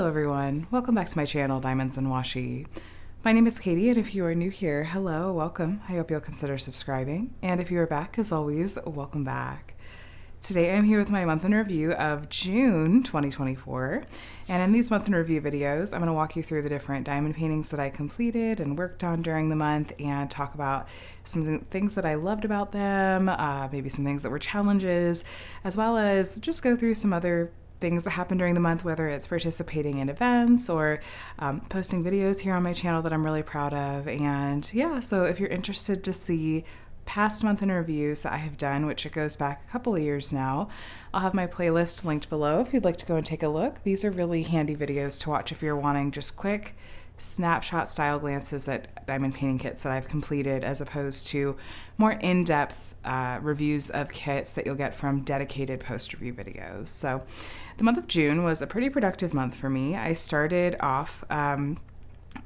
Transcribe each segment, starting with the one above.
Hello everyone, welcome back to my channel, Diamonds and Washi. My name is Katie, and if you are new here, hello, welcome. I hope you'll consider subscribing. And if you are back, as always, welcome back. Today I'm here with my month in review of June 2024. And in these month in review videos, I'm going to walk you through the different diamond paintings that I completed and worked on during the month and talk about some things that I loved about them, maybe some things that were challenges, as well as just go through some other things that happen during the month, whether it's participating in events or posting videos here on my channel that I'm really proud of. And yeah, so if you're interested to see past month in reviews that I have done, which it goes back a couple of years now, I'll have my playlist linked below if you'd like to go and take a look. These are really handy videos to watch if you're wanting just quick snapshot style glances at diamond painting kits that I've completed, as opposed to more in-depth reviews of kits that you'll get from dedicated post-review videos. So the month of June was a pretty productive month for me. I started off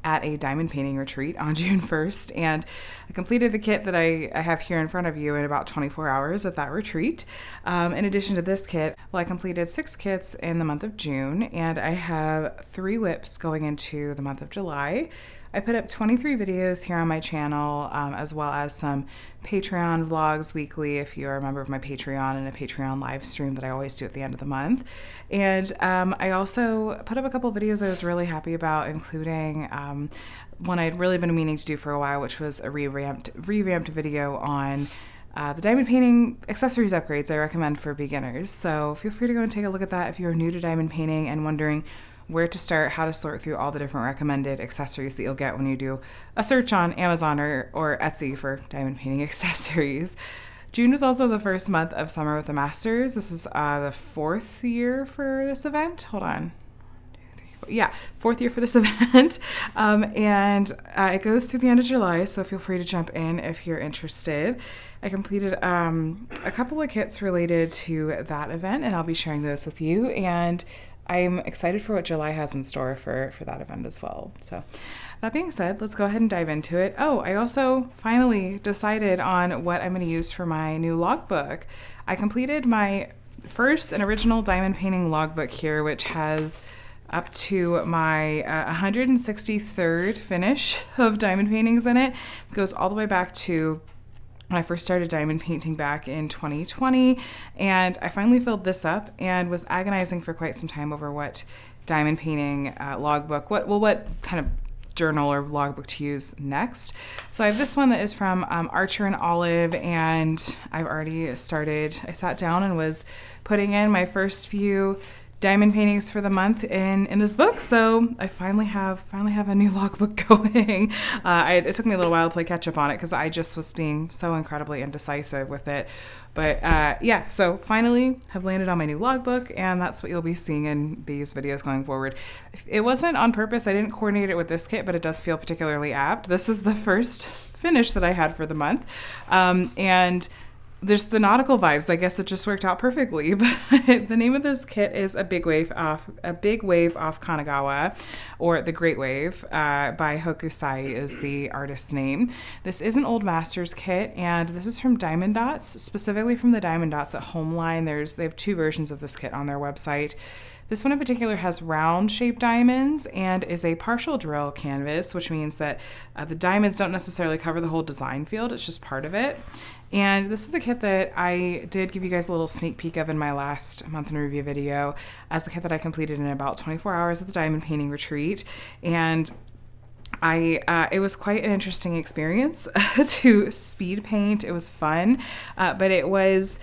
at a diamond painting retreat on June 1st, and I completed the kit that I have here in front of you in about 24 hours at that retreat. In addition to this kit, well, I completed 6 kits in the month of June, and I have 3 whips going into the month of July. I put up 23 videos here on my channel, as well as some Patreon vlogs weekly if you're a member of my Patreon, and a Patreon live stream that I always do at the end of the month. And I also put up a couple videos I was really happy about, including one I'd really been meaning to do for a while, which was a revamped video on the diamond painting accessories upgrades I recommend for beginners. So feel free to go and take a look at that if you're new to diamond painting and wondering where to start, how to sort through all the different recommended accessories that you'll get when you do a search on Amazon or Etsy for diamond painting accessories. June was also the first month of Summer with the Masters. This is the 4th year for this event. Hold on. 1, 2, 3, 4. Yeah, 4th year for this event. And it goes through the end of July, so feel free to jump in if you're interested. I completed a couple of kits related to that event, and I'll be sharing those with you. And I'm excited for what July has in store for that event as well. So that being said, let's go ahead and dive into it. Oh, I also finally decided on what I'm going to use for my new logbook. I completed my first and original diamond painting logbook here, which has up to my 163rd finish of diamond paintings in it. It goes all the way back to when I first started diamond painting back in 2020, and I finally filled this up and was agonizing for quite some time over what diamond painting logbook, what kind of journal or logbook to use next. So I have this one that is from Archer and Olive, and I've already started. I sat down and was putting in my first few diamond paintings for the month in this book, so I finally have a new logbook going. It took me a little while to play catch up on it because I just was being so incredibly indecisive with it. But yeah, so finally have landed on my new logbook, and that's what you'll be seeing in these videos going forward. It wasn't on purpose. I didn't coordinate it with this kit, but it does feel particularly apt. This is the first finish that I had for the month, and there's the nautical vibes. I guess it just worked out perfectly. But the name of this kit is a big wave off Kanagawa, or the Great Wave by Hokusai is the artist's name. This is an Old Masters kit, and this is from Diamond Dots, specifically from the Diamond Dots at Home line. They have 2 versions of this kit on their website. This one in particular has round-shaped diamonds and is a partial drill canvas, which means that the diamonds don't necessarily cover the whole design field. It's just part of it. And this is a kit that I did give you guys a little sneak peek of in my last month in review video as the kit that I completed in about 24 hours at the diamond painting retreat. And it was quite an interesting experience to speed paint. It was fun, but it was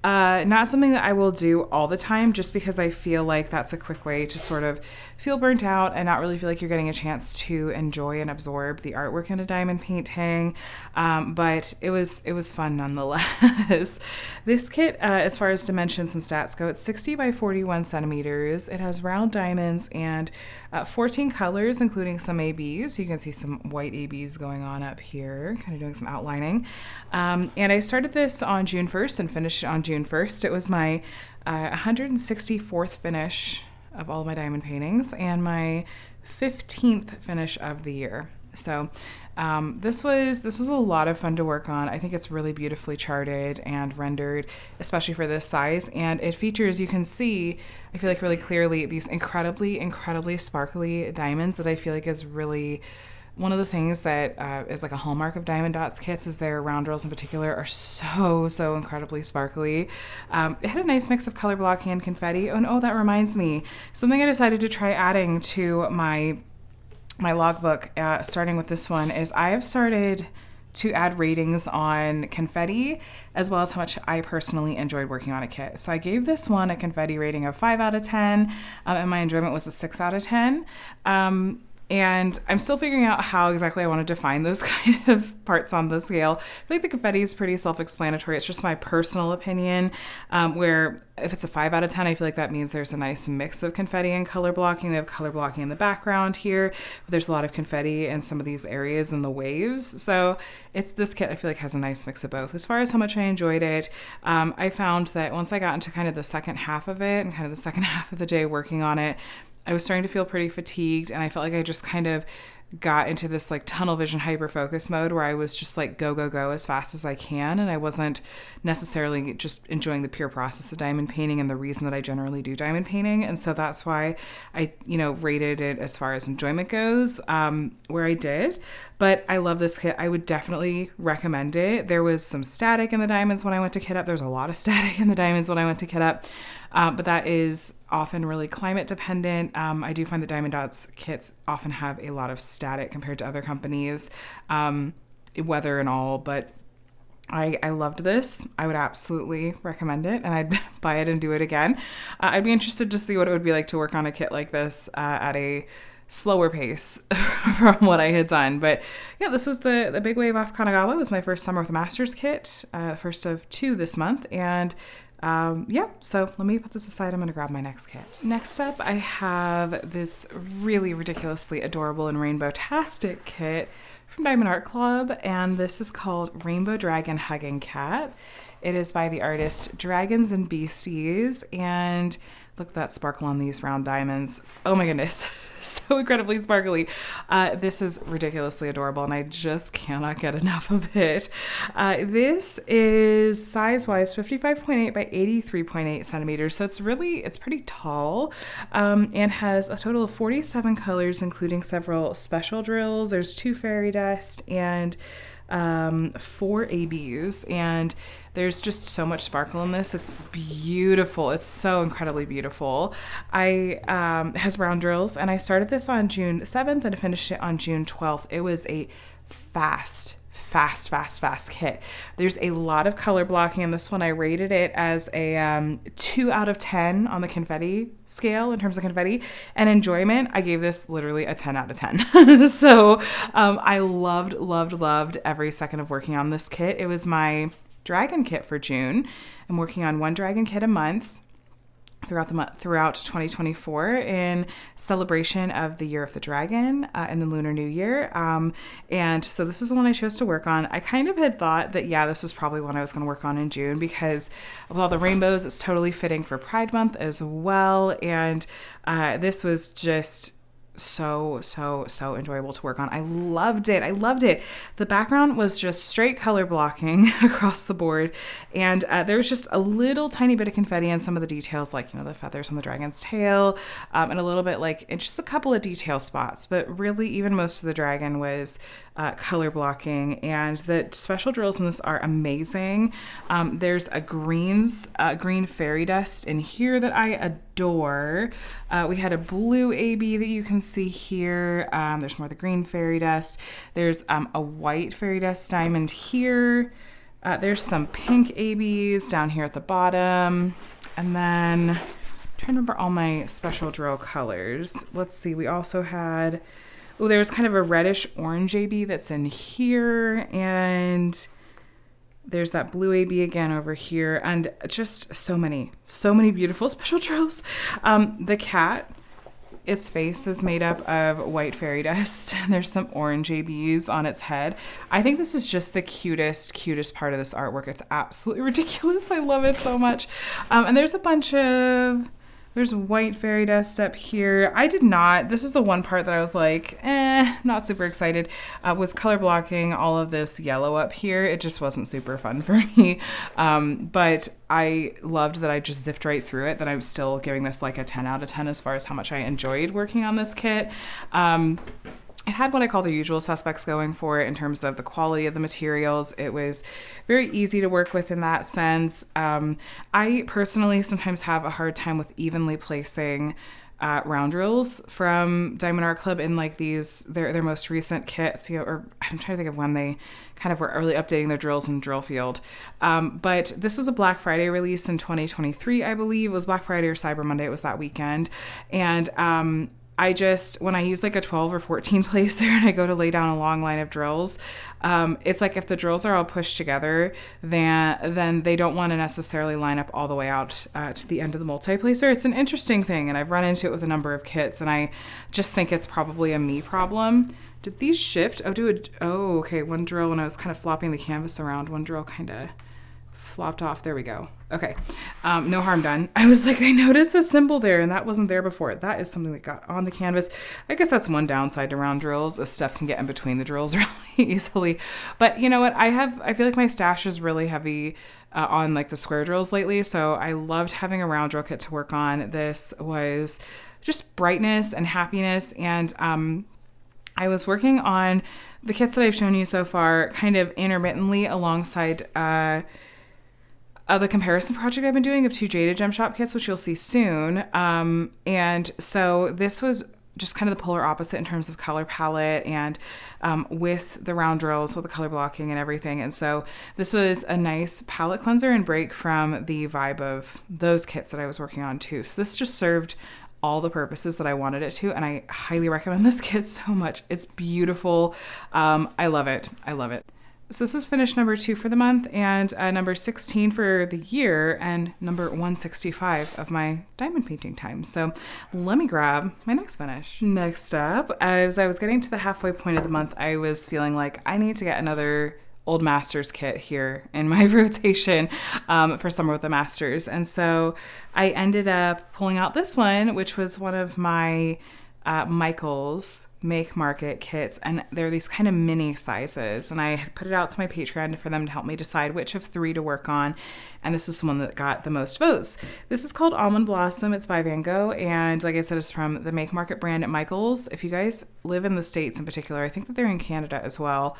not something that I will do all the time, just because I feel like that's a quick way to sort of feel burnt out and not really feel like you're getting a chance to enjoy and absorb the artwork in a diamond painting. But it was fun nonetheless. This kit, as far as dimensions and stats go, it's 60 by 41 centimeters. It has round diamonds and 14 colors, including some ABs. You can see some white ABs going on up here, kind of doing some outlining. And I started this on June 1st and finished it on June 1st. It was my 164th finish of all of my diamond paintings and my 15th finish of the year. So This was a lot of fun to work on. I think it's really beautifully charted and rendered, especially for this size. And it features, you can see, I feel like really clearly, these incredibly, incredibly sparkly diamonds that I feel like is really one of the things that is like a hallmark of Diamond Dots kits is their round rolls in particular are so incredibly sparkly. It had a nice mix of color blocking and confetti. Oh, that reminds me. Something I decided to try adding to my logbook, starting with this one, is I have started to add ratings on confetti as well as how much I personally enjoyed working on a kit. So I gave this one a confetti rating of 5 out of 10, and my enjoyment was a 6 out of 10. And I'm still figuring out how exactly I want to define those kind of parts on the scale. I think the confetti is pretty self-explanatory. It's just my personal opinion, where if it's a 5 out of 10, I feel like that means there's a nice mix of confetti and color blocking. We have color blocking in the background here, but there's a lot of confetti in some of these areas in the waves. So this kit I feel like has a nice mix of both. As far as how much I enjoyed it, I found that once I got into kind of the second half of it and kind of the second half of the day working on it, I was starting to feel pretty fatigued, and I felt like I just kind of got into this like tunnel vision hyper focus mode where I was just like go as fast as I can, and I wasn't necessarily just enjoying the pure process of diamond painting and the reason that I generally do diamond painting. And so that's why I rated it as far as enjoyment goes, where I did. But I love this kit. I would definitely recommend it. There was some static in the diamonds when I went to kit up. There's a lot of static in the diamonds when I went to kit up. But that is often really climate dependent. I do find that Diamond Dots kits often have a lot of static compared to other companies, weather and all, but I loved this. I would absolutely recommend it, and I'd buy it and do it again. I'd be interested to see what it would be like to work on a kit like this at a slower pace from what I had done. But yeah, this was the Big Wave off Kanagawa. It was my first Summer with Masters kit, first of 2 this month, and so let me put this aside. I'm going to grab my next kit. Next up, I have this really ridiculously adorable and rainbow-tastic kit from Diamond Art Club, and this is called Rainbow Dragon Hugging Cat. It is by the artist Dragons and Beasties, and look at that sparkle on these round diamonds. Oh my goodness, so incredibly sparkly. This is ridiculously adorable, and I just cannot get enough of it. This is size-wise 55.8 by 83.8 centimeters, so it's pretty tall, and has a total of 47 colors, including several special drills. There's 2 fairy dust and 4 ABs, and there's just so much sparkle in this. It's beautiful. It's so incredibly beautiful. It has round drills, and I started this on June 7th and finished it on June 12th. It was a fast kit. There's a lot of color blocking in this one. I rated it as a 2 out of 10 on the confetti scale in terms of confetti, and enjoyment, I gave this literally a 10 out of 10. So I loved every second of working on this kit. It was my dragon kit for June. I'm working on 1 dragon kit a month throughout 2024 in celebration of the Year of the Dragon and the Lunar New Year. And so this is the one I chose to work on. I kind of had thought that, this was probably one I was going to work on in June because of all the rainbows. It's totally fitting for Pride Month as well. And this was just so enjoyable to work on. I loved it. The background was just straight color blocking across the board, and there was just a little tiny bit of confetti in some of the details, like the feathers on the dragon's tail, and a little bit in just a couple of detail spots, but really even most of the dragon was color blocking, and the special drills in this are amazing. There's a green fairy dust in here that I adore. We had a blue AB that you can see here. There's more of the green fairy dust. There's a white fairy dust diamond here. There's some pink ABs down here at the bottom. And then I'm trying to remember all my special drill colors. Let's see, we also had, there's kind of a reddish orange AB that's in here, and there's that blue AB again over here, and just so many beautiful special drills. The cat, its face is made up of white fairy dust. There's some orange ABs on its head. I think this is just the cutest part of this artwork. It's absolutely ridiculous. I love it so much. And there's a bunch of There's white fairy dust up here. I did not, this is the one part that I was like, not super excited, was color blocking all of this yellow up here. It just wasn't super fun for me. But I loved that I just zipped right through it, that I'm still giving this like a 10 out of 10 as far as how much I enjoyed working on this kit. It had what I call the usual suspects going for it in terms of the quality of the materials. It was very easy to work with in that sense. I personally sometimes have a hard time with evenly placing round drills from Diamond Art Club in like these, their most recent kits, or I'm trying to think of when they kind of were really updating their drills in Drill Field. But this was a Black Friday release in 2023, I believe. It was Black Friday or Cyber Monday. It was that weekend. And when I use like a 12 or 14 placer and I go to lay down a long line of drills, it's like if the drills are all pushed together, then they don't want to necessarily line up all the way out to the end of the multi-placer. It's an interesting thing, and I've run into it with a number of kits, and I just think it's probably a me problem. Did these shift? Okay, one drill when I was kind of flopping the canvas around, one drill kind of flopped off. There we go. Okay. No harm done. I was like, I noticed a symbol there and that wasn't there before. That is something that got on the canvas. I guess that's one downside to round drills, is stuff can get in between the drills really easily. But you know what? I feel like my stash is really heavy on like the square drills lately. So I loved having a round drill kit to work on. This was just brightness and happiness. And I was working on the kits that I've shown you so far kind of intermittently alongside the comparison project I've been doing of 2 Jaded Gem Shop kits, which you'll see soon. And so this was just kind of the polar opposite in terms of color palette and with the round drills, with the color blocking and everything. And so this was a nice palette cleanser and break from the vibe of those kits that I was working on too. So this just served all the purposes that I wanted it to, and I highly recommend this kit so much. It's beautiful. I love it. I love it. So this is finished number 2 for the month, and number 16 for the year, and number 165 of my diamond painting time. So let me grab my next finish. Next up, as I was getting to the halfway point of the month, I was feeling like I need to get another Old Masters kit here in my rotation for Summer with the Masters. And so I ended up pulling out this one, which was one of my Michael's Make Market kits, and they're these kind of mini sizes, and I had put it out to my Patreon for them to help me decide which of 3 to work on, and this was the one that got the most votes. This is called Almond Blossom. It's by Van Gogh, and like I said, it's from the Make Market brand at Michael's. If you guys live in the States in particular, I think that they're in Canada as well.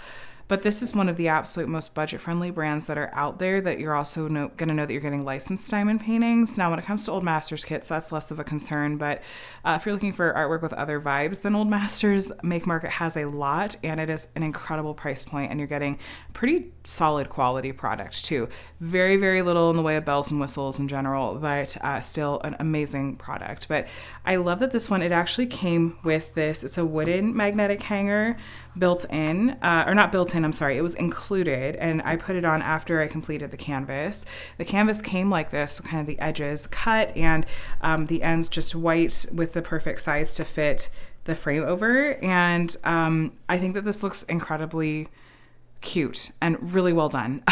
But this is one of the absolute most budget-friendly brands that are out there that you're also going to know that you're getting licensed diamond paintings. Now, when it comes to Old Masters kits, that's less of a concern. But if you're looking for artwork with other vibes than Old Masters, Make Market has a lot, and it is an incredible price point, and you're getting pretty solid quality product too. Very, very little in the way of bells and whistles in general, but still an amazing product. But I love that this one, it actually came with this. It's a wooden magnetic hanger built in, or not built in, I'm sorry, it was included, and I put it on after I completed the canvas. The canvas came like this, so kind of the edges cut and the ends just white with the perfect size to fit the frame over. And I think that this looks incredibly cute and really well done.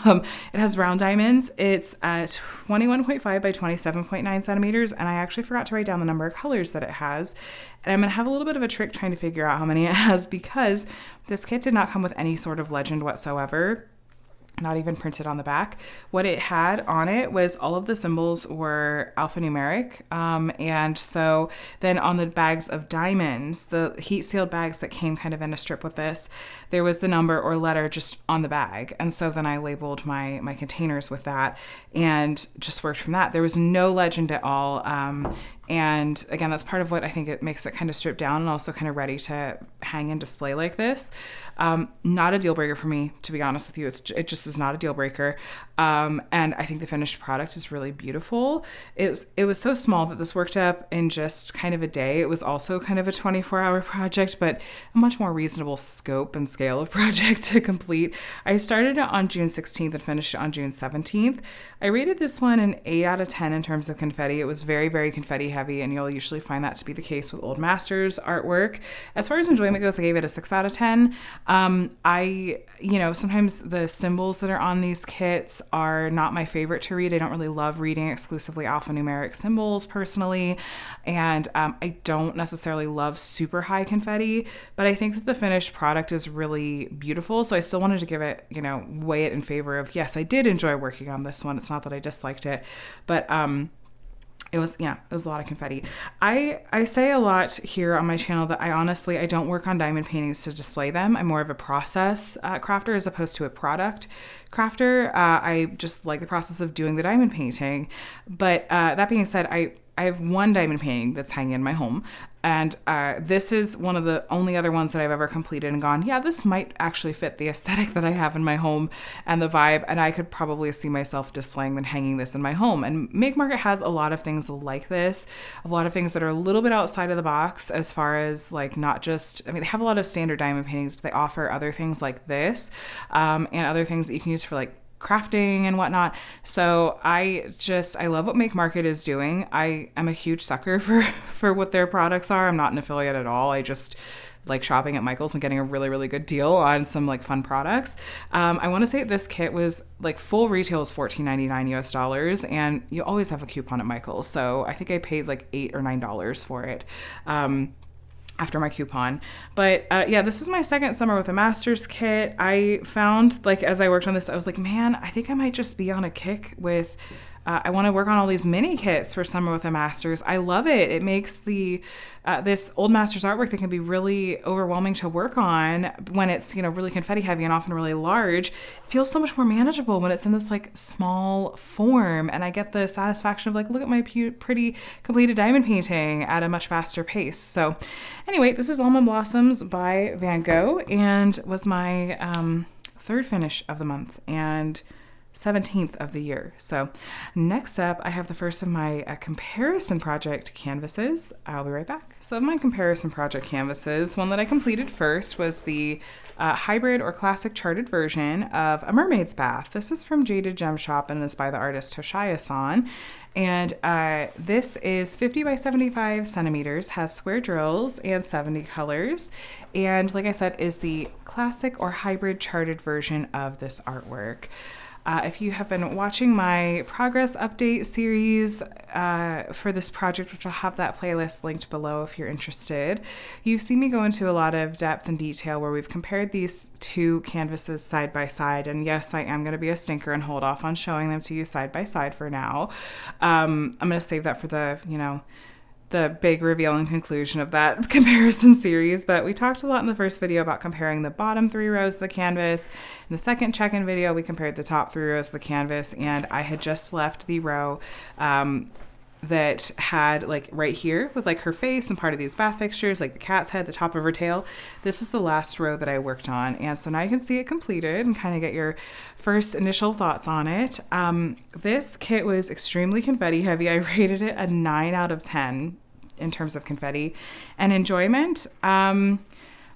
It has round diamonds. It's 21.5 by 27.9 centimeters, and I actually forgot to write down the number of colors that it has. And I'm going to have a little bit of a trick trying to figure out how many it has, because this kit did not come with any sort of legend whatsoever. Not even printed on the back. What it had on it was all of the symbols were alphanumeric. And so then on the bags of diamonds, the heat sealed bags that came kind of in a strip with this, there was the number or letter just on the bag. And so then I labeled my containers with that and just worked from that. There was no legend at all. And again, that's part of what I think it makes it kind of stripped down and also kind of ready to hang and display like this. Not a deal breaker for me, to be honest with you. It just is not a deal breaker. And I think the finished product is really beautiful. It was so small that this worked up in just kind of a day. It was also kind of a 24-hour project, but a much more reasonable scope and scale of project to complete. I started it on June 16th and finished it on June 17th. I rated this one an 8 out of 10 in terms of confetti. It was very, very confetti heavy, and you'll usually find that to be the case with Old Masters artwork. As far as enjoyment goes, I gave it a 6 out of 10. Sometimes the symbols that are on these kits are not my favorite to read. I don't really love reading exclusively alphanumeric symbols personally, and I don't necessarily love super high confetti, but I think that the finished product is really beautiful. So I still wanted to give it, weigh it in favor of, yes, I did enjoy working on this one. It's not that I disliked it, but it was a lot of confetti. I say a lot here on my channel that I don't work on diamond paintings to display them. I'm more of a process crafter as opposed to a product crafter. I just like the process of doing the diamond painting. But that being said, I have one diamond painting that's hanging in my home. And this is one of the only other ones that I've ever completed and gone, yeah, this might actually fit the aesthetic that I have in my home and the vibe. And I could probably see myself displaying and hanging this in my home. And Make Market has a lot of things like this, a lot of things that are a little bit outside of the box as far as like not just, they have a lot of standard diamond paintings, but they offer other things like this and other things that you can use for like crafting and whatnot. So I love what Make Market is doing. I am a huge sucker for what their products are. I'm not an affiliate at all. I just like shopping at Michael's and getting a really, really good deal on some like fun products. I want to say this kit was like full retail is $14.99 US, and you always have a coupon at Michael's. So I think I paid like $8 or $9 for it. After my coupon. But this is my second summer with a master's kit. I found, like, as I worked on this, I was like, man, I think I might just be on a kick with, I want to work on all these mini kits for summer with a master's. I love it. It makes this old master's artwork that can be really overwhelming to work on when it's, really confetti heavy and often really large. It feels so much more manageable when it's in this like small form. And I get the satisfaction of like, look at my pretty completed diamond painting at a much faster pace. So anyway, this is Almond Blossoms by Van Gogh and was my third finish of the month and 17th of the year. So next up, I have the first of my comparison project canvases. I'll be right back. So of my comparison project canvases, one that I completed first was the hybrid or classic charted version of a Mermaid's Bath. This is from Jaded Gem Shop and is by the artist Toshaya-san. And this is 50 by 75 centimeters, has square drills and 70 colors. And like I said, is the classic or hybrid charted version of this artwork. If you have been watching my progress update series for this project, which I'll have that playlist linked below if you're interested, you've seen me go into a lot of depth and detail where we've compared these two canvases side by side. And yes, I am going to be a stinker and hold off on showing them to you side by side for now. I'm going to save that for the big reveal and conclusion of that comparison series. But we talked a lot in the first video about comparing the bottom 3 rows of the canvas. In the second check-in video, we compared the top 3 rows of the canvas, and I had just left the row that had like right here with like her face and part of these bath fixtures, like the cat's head, the top of her tail. This was the last row that I worked on. And so now you can see it completed and kind of get your first initial thoughts on it. This kit was extremely confetti heavy. I rated it a 9 out of 10 in terms of confetti and enjoyment.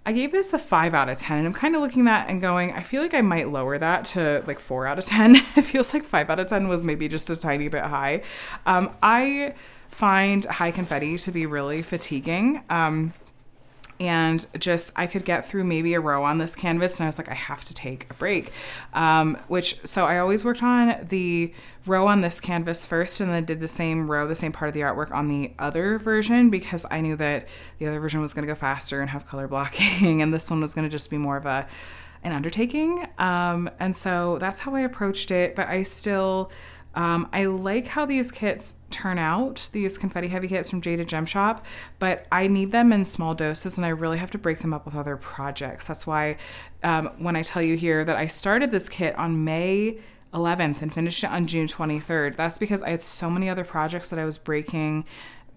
I gave this a 5 out of 10, and I'm kind of looking at that and going, I feel like I might lower that to like 4 out of 10. It feels like 5 out of 10 was maybe just a tiny bit high. I find high confetti to be really fatiguing. And just, I could get through maybe a row on this canvas and I was like, I have to take a break. So I always worked on the row on this canvas first and then did the same row, the same part of the artwork on the other version because I knew that the other version was going to go faster and have color blocking and this one was going to just be more of an undertaking. And so that's how I approached it, but I still... I like how these kits turn out, these confetti heavy kits from Jaded Gem Shop, but I need them in small doses and I really have to break them up with other projects. That's why when I tell you here that I started this kit on May 11th and finished it on June 23rd, that's because I had so many other projects that I was breaking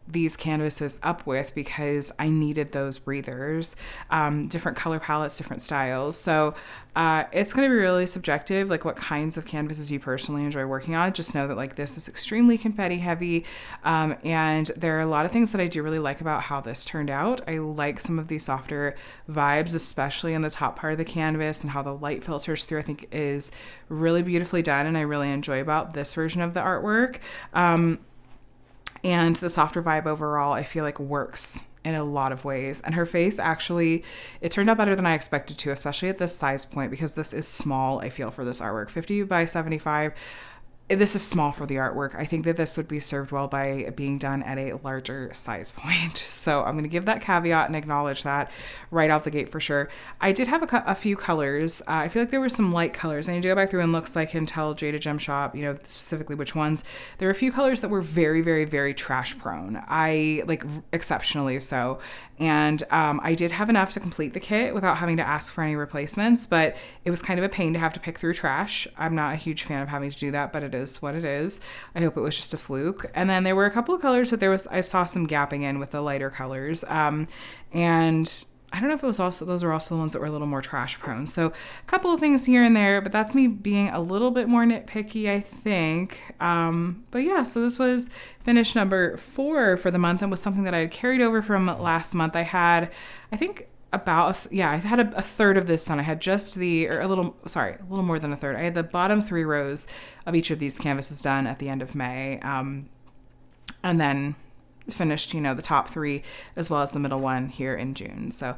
these canvases up with because I needed those breathers, different color palettes, different styles. So it's going to be really subjective, like what kinds of canvases you personally enjoy working on. Just know that like this is extremely confetti heavy. And there are a lot of things that I do really like about how this turned out. I like some of these softer vibes, especially in the top part of the canvas and how the light filters through, I think is really beautifully done. And I really enjoy about this version of the artwork. And the softer vibe overall, I feel like works in a lot of ways. And her face actually, it turned out better than I expected to, especially at this size point, because this is small, I feel, for this artwork. 50 by 75. This is small for the artwork. I think that this would be served well by being done at a larger size point. So I'm going to give that caveat and acknowledge that right off the gate for sure. I did have a few colors. I feel like there were some light colors. I need to go back through and look so I can tell Jada Gem Shop, specifically which ones. There were a few colors that were very, very, very trash prone. Exceptionally so. And I did have enough to complete the kit without having to ask for any replacements, but it was kind of a pain to have to pick through trash. I'm not a huge fan of having to do that, but it is what it is. I hope it was just a fluke. And then there were a couple of colors that I saw some gapping in with the lighter colors. And I don't know if it was those were also the ones that were a little more trash prone. So a couple of things here and there, but that's me being a little bit more nitpicky, I think. But yeah, so this was finish number 4 for the month, and was something that I had carried over from last month. I had, I think, I had a third of this done. I had just a little more than a third. I had the bottom 3 rows of each of these canvases done at the end of May. And then finished, the top 3 as well as the middle one here in June. So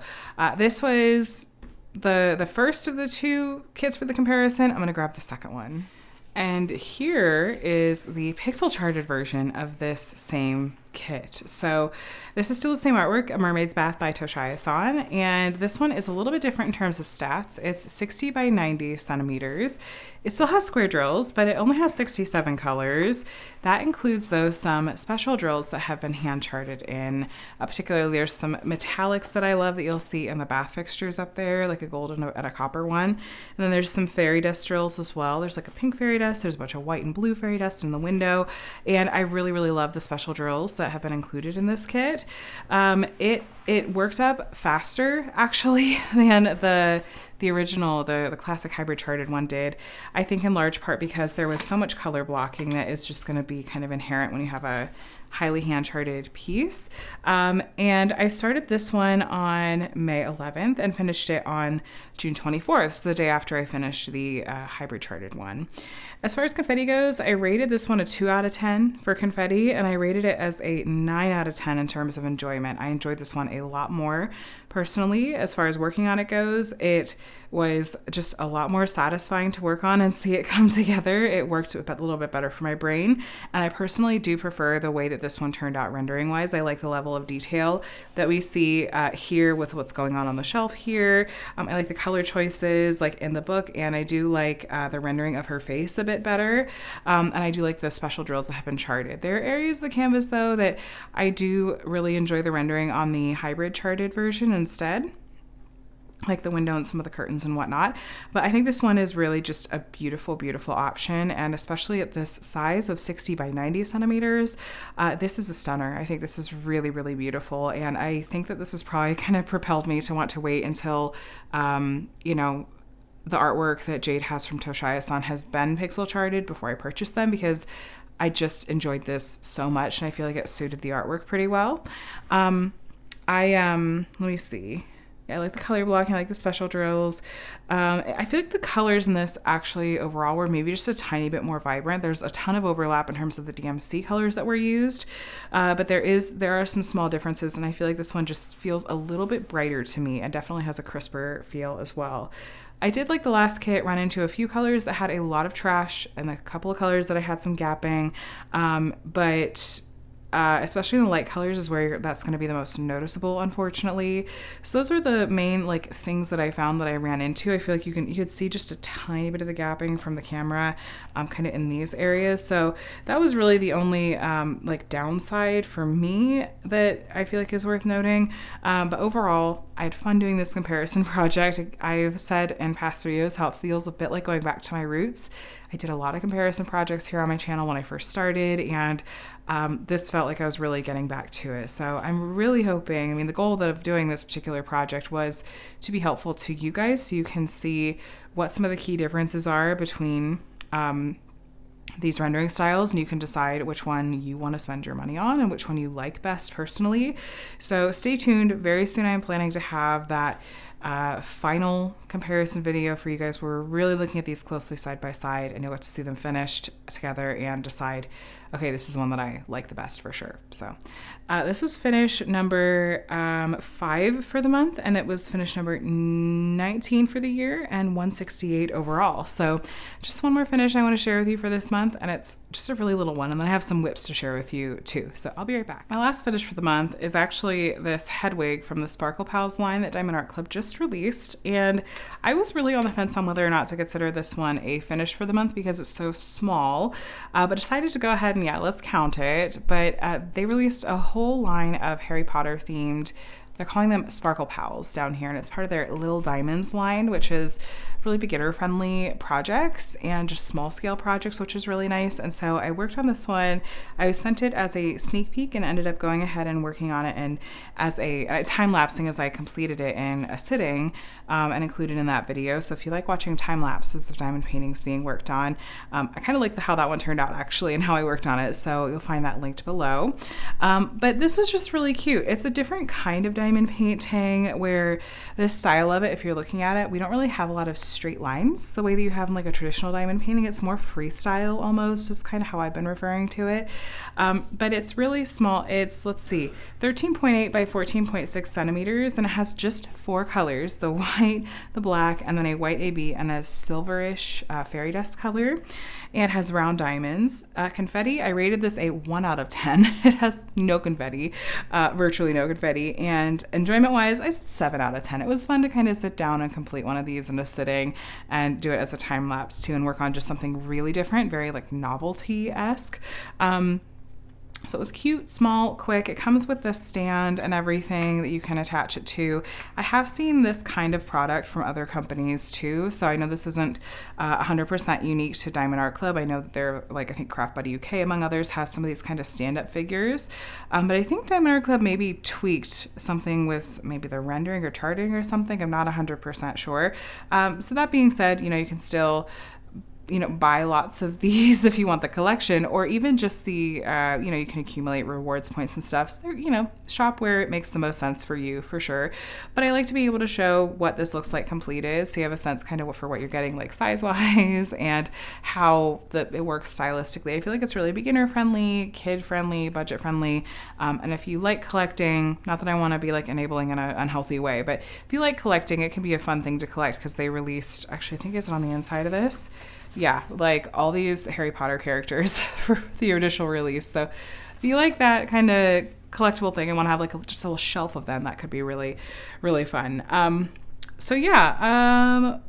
this was the first of the 2 kits for the comparison. I'm going to grab the second one. And here is the pixel charted version of this same kit. So this is still the same artwork, A Mermaid's Bath by Toshio-san, and this one is a little bit different in terms of stats. It's 60 by 90 centimeters. It still has square drills, but it only has 67 colors. That includes, though, some special drills that have been hand charted in. Particularly, there's some metallics that I love that you'll see in the bath fixtures up there, like a gold and a copper one. And then there's some fairy dust drills as well. There's like a pink fairy dust. There's a bunch of white and blue fairy dust in the window. And I really, really love the special drills that have been included in this kit. It worked up faster, actually, than the original, the classic hybrid charted one did. I think in large part because there was so much color blocking that is just going to be kind of inherent when you have a highly hand-charted piece. And I started this one on May 11th and finished it on June 24th, so the day after I finished the hybrid charted one. As far as confetti goes, I rated this one a 2 out of 10 for confetti, and I rated it as a 9 out of 10 in terms of enjoyment. I enjoyed this one a lot more personally. As far as working on it goes, it was just a lot more satisfying to work on and see it come together. It worked a little bit better for my brain, and I personally do prefer the way that this one turned out rendering wise. I like the level of detail that we see here with what's going on the shelf here. I like the color choices like in the book, and I do like the rendering of her face a bit better, and I do like the special drills that have been charted. There are areas of the canvas though that I do really enjoy the rendering on the hybrid charted version instead, like the window and some of the curtains and whatnot. But I think this one is really just a beautiful, beautiful option. And especially at this size of 60 by 90 centimeters, this is a stunner. I think this is really, really beautiful. And I think that this has probably kind of propelled me to want to wait until, the artwork that Jade has from Toshio-san has been pixel charted before I purchase them, because I just enjoyed this so much and I feel like it suited the artwork pretty well. Let me see. I like the color blocking, I like the special drills. I feel like the colors in this actually overall were maybe just a tiny bit more vibrant. There's a ton of overlap in terms of the DMC colors that were used, but there are some small differences, and I feel like this one just feels a little bit brighter to me and definitely has a crisper feel as well. I did, like the last kit, run into a few colors that had a lot of trash and a couple of colors that I had some gapping, but especially in the light colors is where that's going to be the most noticeable, unfortunately. So those are the main things that I found that I ran into. I feel like you could see just a tiny bit of the gapping from the camera kind of in these areas. So that was really the only downside for me that I feel like is worth noting. But overall, I had fun doing this comparison project. I've said in past videos how it feels a bit like going back to my roots. I did a lot of comparison projects here on my channel when I first started, and this felt like I was really getting back to it. So I'm really hoping, the goal of doing this particular project was to be helpful to you guys so you can see what some of the key differences are between these rendering styles, and you can decide which one you want to spend your money on and which one you like best personally. So stay tuned. Very soon I'm planning to have that final comparison video for you guys. We're really looking at these closely side by side, and you'll get to see them finished together and decide, okay, this is one that I like the best for sure. So this was finish number 5 for the month, and it was finish number 19 for the year and 168 overall. So just one more finish I want to share with you for this month, and it's just a really little one, and then I have some whips to share with you too. So I'll be right back. My last finish for the month is actually this head wig from the Sparkle Pals line that Diamond Art Club just released, and I was really on the fence on whether or not to consider this one a finish for the month because it's so small, but decided to go ahead and let's count it. But they released a whole line of Harry Potter themed, they're calling them Sparkle Pals down here, and it's part of their Little Diamonds line, which is really beginner friendly projects and just small scale projects, which is really nice. And so I worked on this one. I was sent it as a sneak peek and ended up going ahead and working on it and as a time lapsing as I completed it in a sitting, and included in that video. So if you like watching time lapses of diamond paintings being worked on, I kind of like how that one turned out actually and how I worked on it. So you'll find that linked below. But this was just really cute. It's a different kind of diamond painting where the style of it, if you're looking at it, we don't really have a lot of straight lines the way that you have in like a traditional diamond painting. It's more freestyle almost, is kind of how I've been referring to it. But it's really small. It's, let's see, 13.8 by 14.6 centimeters, and it has just 4 colors, the white, the black, and then a white AB and a silverish fairy dust color. And has round diamonds. Confetti, I rated this a 1 out of 10. It has no confetti, virtually no confetti. And enjoyment-wise, I said 7 out of 10. It was fun to kind of sit down and complete one of these in a sitting and do it as a time lapse too, and work on just something really different, very like novelty-esque. So it was cute, small, quick. It comes with this stand and everything that you can attach it to. I have seen this kind of product from other companies too, so I know this isn't 100% unique to Diamond Art Club. I know that they're like, I think Craft Buddy UK, among others, has some of these kind of stand-up figures. But I think Diamond Art Club maybe tweaked something with maybe the rendering or charting or something. I'm not 100% sure. So that being said, you can still buy lots of these if you want the collection, or even just the, you can accumulate rewards points and stuff. So they're, shop where it makes the most sense for you, for sure. But I like to be able to show what this looks like completed, so you have a sense kind of for what you're getting, like size-wise, and how it works stylistically. I feel like it's really beginner-friendly, kid-friendly, budget-friendly, and if you like collecting, not that I want to be like enabling in an unhealthy way, but if you like collecting, it can be a fun thing to collect, because they released, actually I think it's on the inside of this, yeah, like all these Harry Potter characters for the initial release. So if you like that kind of collectible thing and want to have like just a little shelf of them, that could be really, really fun.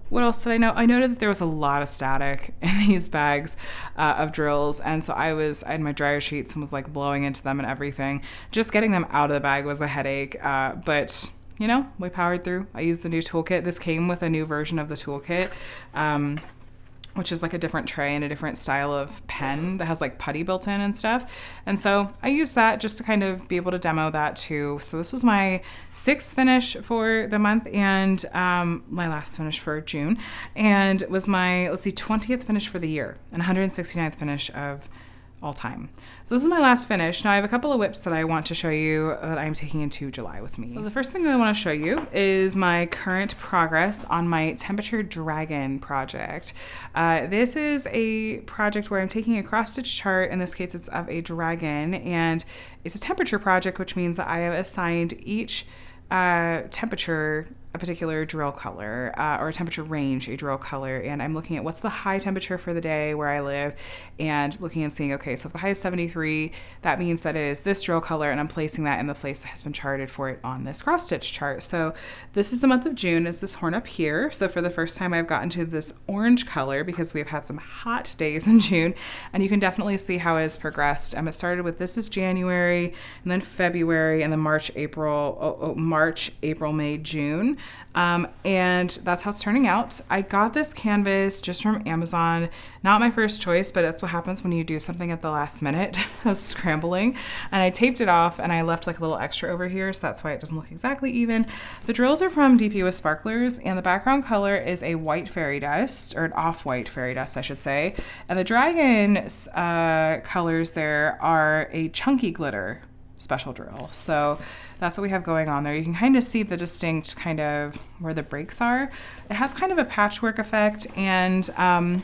What else did I know? I noted that there was a lot of static in these bags of drills, and so I had my dryer sheets and was like blowing into them and everything. Just getting them out of the bag was a headache, but we powered through. I used the new toolkit. This came with a new version of the toolkit, which is like a different tray and a different style of pen that has like putty built in and stuff. And so I used that just to kind of be able to demo that too. So this was my 6th finish for the month, and my last finish for June, and it was my, 20th finish for the year and 169th finish of all time. So this is my last finish. Now I have a couple of whips that I want to show you that I'm taking into July with me. So the first thing that I want to show you is my current progress on my Temperature Dragon project. This is a project where I'm taking a cross-stitch chart. In this case, it's of a dragon, and it's a temperature project, which means that I have assigned each temperature a particular drill color, or a temperature range, a drill color, and I'm looking at what's the high temperature for the day where I live, and looking and seeing, okay, so if the high is 73, that means that it is this drill color, and I'm placing that in the place that has been charted for it on this cross-stitch chart. So this is the month of June, is this horn up here. So for the first time I've gotten to this orange color because we've had some hot days in June, and you can definitely see how it has progressed. It started with, this is January, and then February, and then March, April, May, June. And that's how it's turning out. I got this canvas just from Amazon. Not my first choice, but that's what happens when you do something at the last minute. I was scrambling and I taped it off and I left like a little extra over here, so that's why it doesn't look exactly even. The drills are from DP with Sparklers, and the background color is a white fairy dust, or an off-white fairy dust, I should say. And the dragon colors there are a chunky glitter special drill. So that's what we have going on there. You can kind of see the distinct kind of where the breaks are. It has kind of a patchwork effect, and there's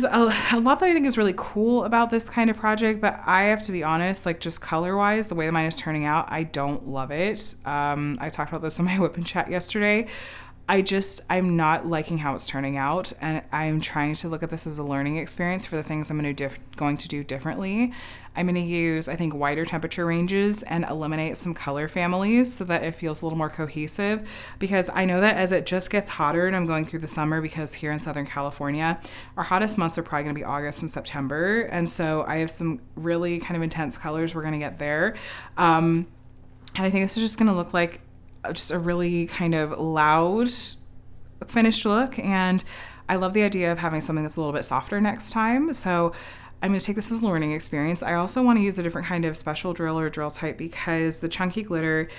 a lot that I think is really cool about this kind of project, but I have to be honest, like just color wise, the way that mine is turning out, I don't love it. I talked about this in my whip and chat yesterday. I'm not liking how it's turning out, and I'm trying to look at this as a learning experience for the things I'm going to do differently. I'm going to use, I think, wider temperature ranges and eliminate some color families so that it feels a little more cohesive, because I know that as it just gets hotter, and I'm going through the summer because here in Southern California, our hottest months are probably going to be August and September, and so I have some really kind of intense colors we're going to get there. And I think this is just going to look like just a really kind of loud finished look, and I love the idea of having something that's a little bit softer next time. So I'm going to take this as a learning experience. I also want to use a different kind of special drill or drill type because the chunky glitter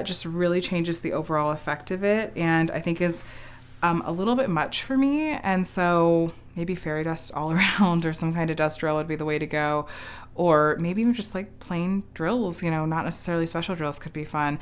just really changes the overall effect of it, and I think is a little bit much for me. And so maybe fairy dust all around or some kind of dust drill would be the way to go. Or maybe even just like plain drills, not necessarily special drills could be fun.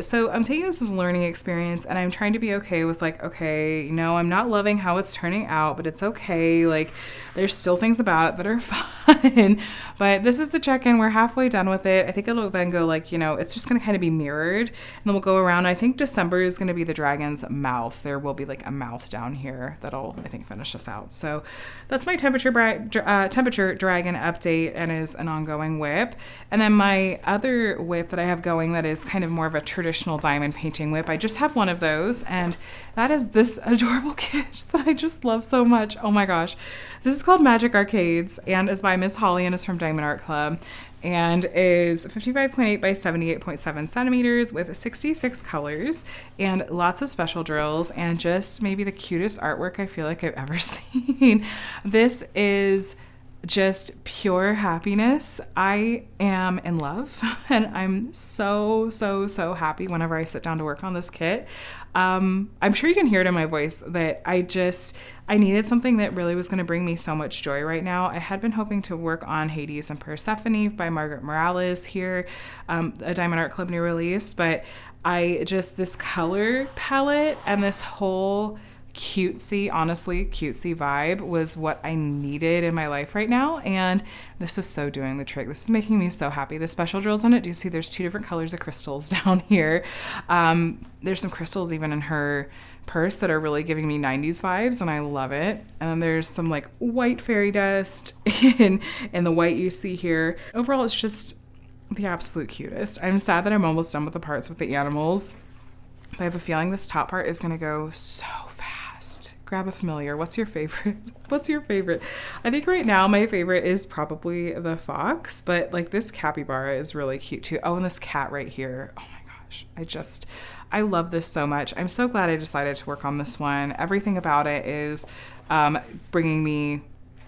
So I'm taking this as a learning experience, and I'm trying to be okay with like, okay, I'm not loving how it's turning out, but it's okay. Like there's still things about it that are fun, but this is the check-in. We're halfway done with it. I think it'll then go like, it's just going to kind of be mirrored, and then we'll go around. I think December is going to be the dragon's mouth. There will be like a mouth down here that'll, I think, finish us out. So that's my temperature dragon update, and is an ongoing whip. And then my other whip that I have going that is kind of more of a traditional diamond painting whip, I just have one of those, and that is this adorable kit that I just love so much. Oh my gosh. This is called Magic Arcades and is by Miss Holly and is from Diamond Art Club, and is 55.8 by 78.7 centimeters with 66 colors and lots of special drills and just maybe the cutest artwork I feel like I've ever seen. This is just pure happiness. I am in love, and I'm so, so, so happy whenever I sit down to work on this kit. I'm sure you can hear it in my voice that I needed something that really was going to bring me so much joy right now. I had been hoping to work on Hades and Persephone by Margaret Morales here, a Diamond Art Club new release, but this color palette and this whole cutesy vibe was what I needed in my life right now, and this is so doing the trick. This is making me so happy. The special drills on it, do you see there's two different colors of crystals down here? There's some crystals even in her purse that are really giving me 90s vibes, and I love it. And then there's some like white fairy dust in the white you see here. Overall, it's just the absolute cutest. I'm sad that I'm almost done with the parts with the animals, but I have a feeling this top part is going to go so fast. Grab a familiar. What's your favorite? I think right now my favorite is probably the fox, but like this capybara is really cute too. Oh, and this cat right here. Oh my gosh. I love this so much. I'm so glad I decided to work on this one. Everything about it is bringing me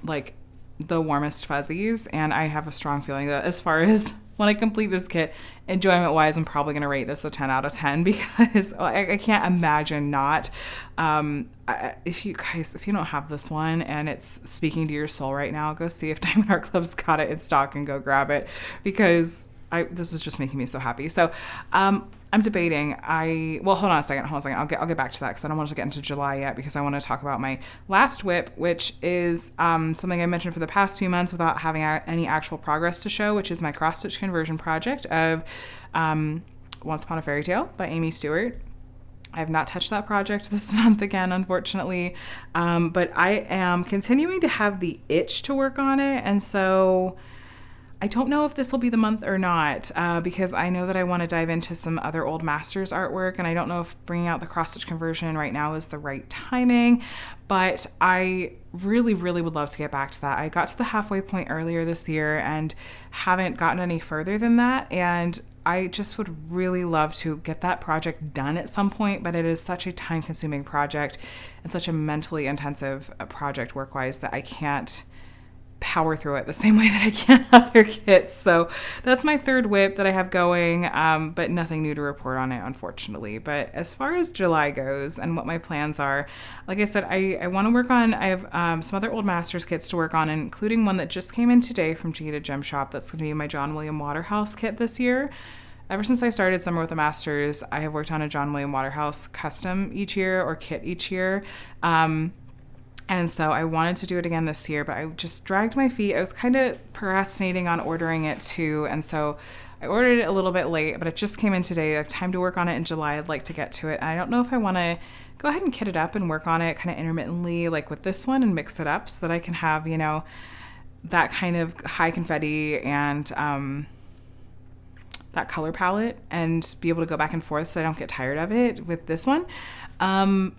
like the warmest fuzzies, and I have a strong feeling that as far as when I complete this kit, enjoyment-wise, I'm probably going to rate this a 10 out of 10 because I can't imagine not. If you don't have this one and it's speaking to your soul right now, go see if Diamond Art Club's got it in stock and go grab it, because this is just making me so happy. So I'm debating. Hold on a second. I'll get back to that because I don't want to get into July yet, because I want to talk about my last whip, which is something I mentioned for the past few months without having any actual progress to show, which is my cross-stitch conversion project of Once Upon a Fairy Tale by Amy Stewart. I have not touched that project this month again, unfortunately, but I am continuing to have the itch to work on it, and so I don't know if this will be the month or not, because I know that I want to dive into some other old masters artwork, and I don't know if bringing out the cross-stitch conversion right now is the right timing, but I really, really would love to get back to that. I got to the halfway point earlier this year and haven't gotten any further than that, and I just would really love to get that project done at some point, but it is such a time-consuming project and such a mentally intensive project work-wise that I can't power through it the same way that I can other kits. So that's my third WIP that I have going, but nothing new to report on it, unfortunately. But as far as July goes and what my plans are, like I said, I want to work on, I have some other old masters kits to work on, including one that just came in today from Gita Gem Shop. That's going to be my John William Waterhouse kit this year. Ever since I started Summer with the Masters, I have worked on a John William Waterhouse custom each year or kit each year. And so I wanted to do it again this year, but I just dragged my feet. I was kind of procrastinating on ordering it too. And so I ordered it a little bit late, but it just came in today. I have time to work on it in July. I'd like to get to it. I don't know if I want to go ahead and kit it up and work on it kind of intermittently, like with this one, and mix it up so that I can have, you know, that kind of high confetti and that color palette and be able to go back and forth so I don't get tired of it with this one.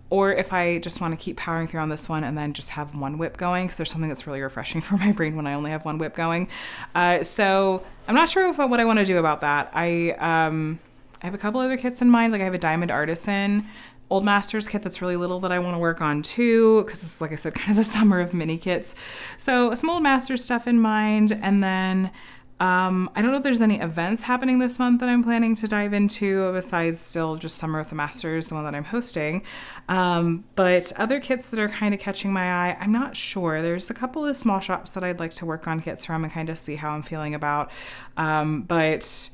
Or if I just want to keep powering through on this one and then just have one WIP going, because there's something that's really refreshing for my brain when I only have one WIP going. So I'm not sure what I want to do about that. I have a couple other kits in mind. Like I have a Diamond Artisan Old Masters kit that's really little that I want to work on too, because it's, like I said, kind of the summer of mini kits. So some Old Masters stuff in mind, and then I don't know if there's any events happening this month that I'm planning to dive into besides still just Summer with the Masters, the one that I'm hosting. But other kits that are kind of catching my eye, I'm not sure. There's a couple of small shops that I'd like to work on kits from and kind of see how I'm feeling about. But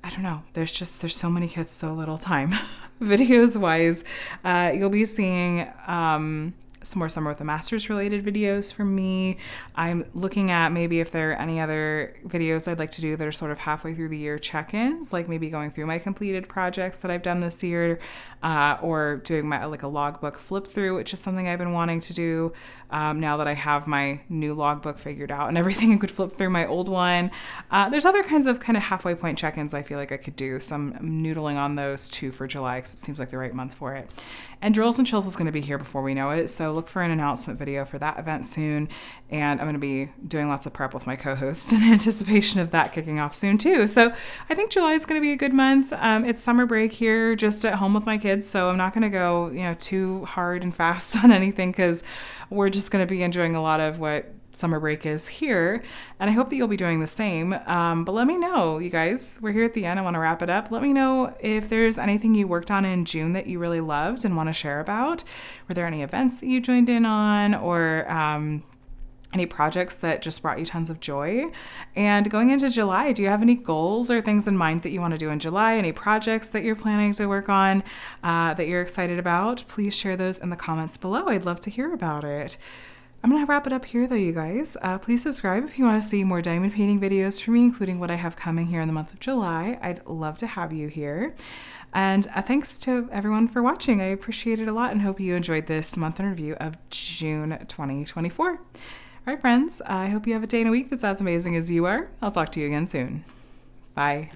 I don't know. There's so many kits, so little time. Videos wise, you'll be seeing some more Summer with the Masters related videos from me. I'm looking at maybe if there are any other videos I'd like to do that are sort of halfway through the year check-ins, like maybe going through my completed projects that I've done this year, or doing my like a logbook flip through, which is something I've been wanting to do now that I have my new logbook figured out and everything. I could flip through my old one. There's other kinds of kind of halfway point check-ins I feel like I could do. Some noodling on those too for July because it seems like the right month for it. And Drills and Chills is going to be here before we know it, so look for an announcement video for that event soon. And I'm going to be doing lots of prep with my co-host in anticipation of that kicking off soon too. So I think July is going to be a good month. It's summer break here, just at home with my kids, so I'm not going to go, too hard and fast on anything because we're just going to be enjoying a lot of what summer break is here, and I hope that you'll be doing the same. But let me know, you guys. We're here at the end. I want to wrap it up. Let me know if there's anything you worked on in June that you really loved and want to share about. Were there any events that you joined in on, or any projects that just brought you tons of joy? And going into July, do you have any goals or things in mind that you want to do in July? Any projects that you're planning to work on that you're excited about? Please share those in the comments below. I'd love to hear about it. I'm going to wrap it up here though, you guys. Please subscribe if you want to see more diamond painting videos from me, including what I have coming here in the month of July. I'd love to have you here. And thanks to everyone for watching. I appreciate it a lot and hope you enjoyed this month in review of June 2024. All right, friends, I hope you have a day and a week that's as amazing as you are. I'll talk to you again soon. Bye.